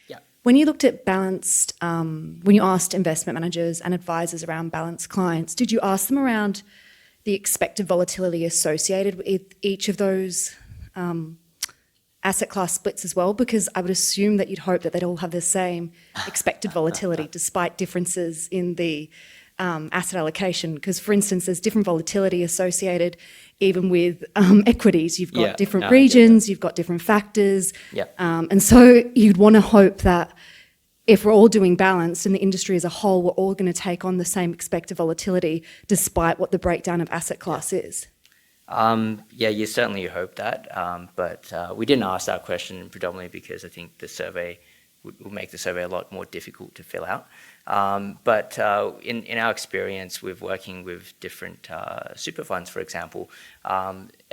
Yeah. When you looked at balanced, when you asked investment managers and advisors around balanced clients, did you ask them around the expected volatility associated with each of those asset class splits as well? Because I would assume that you'd hope that they'd all have the same expected volatility despite differences in the asset allocation. Because, for instance, there's different volatility associated even with equities. You've got different regions, you've got different factors. And so you'd want to hope that if we're all doing balanced in the industry as a whole, we're all going to take on the same expected volatility despite what the breakdown of asset class is. Yeah, you certainly hope that, but we didn't ask that question predominantly because I think the survey would make the survey a lot more difficult to fill out. But in our experience with working with different super funds, for example,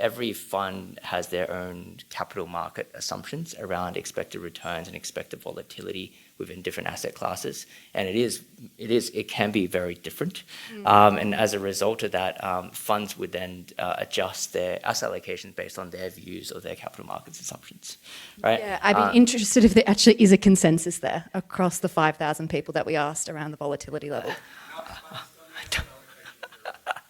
every fund has their own capital market assumptions around expected returns and expected volatility within different asset classes, and it can be very different. And as a result of that, funds would then adjust their asset allocations based on their views of their capital markets assumptions, right? Yeah, I'd be interested if there actually is a consensus there across the 5,000 people that we asked around the volatility level.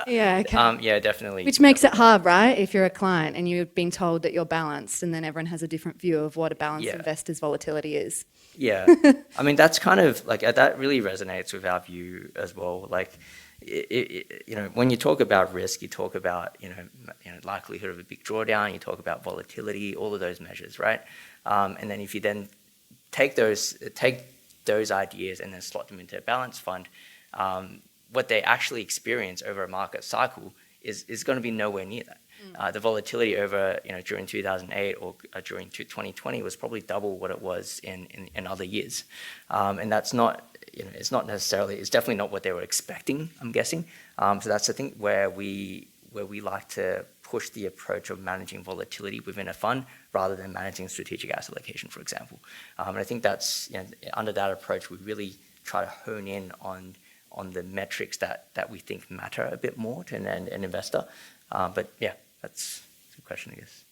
Yeah, okay. Yeah, definitely. Which makes it hard, right? If you're a client and you've been told that you're balanced and then everyone has a different view of what a balanced investor's volatility is. Yeah, I mean, that's kind of like, that really resonates with our view as well. Like, you know, when you talk about risk, you talk about, you know, likelihood of a big drawdown, you talk about volatility, all of those measures, right? And then if you then take those ideas and then slot them into a balanced fund, what they actually experience over a market cycle is going to be nowhere near that. The volatility over, you know, during 2008 or during 2020 was probably double what it was in other years, and that's not, you know, it's definitely not what they were expecting, I'm guessing. So that's, I think, where we like to push the approach of managing volatility within a fund rather than managing strategic asset allocation, for example. And I think that's, you know, under that approach, we really try to hone in on the metrics that we think matter a bit more to an investor. But yeah, that's the question, I guess.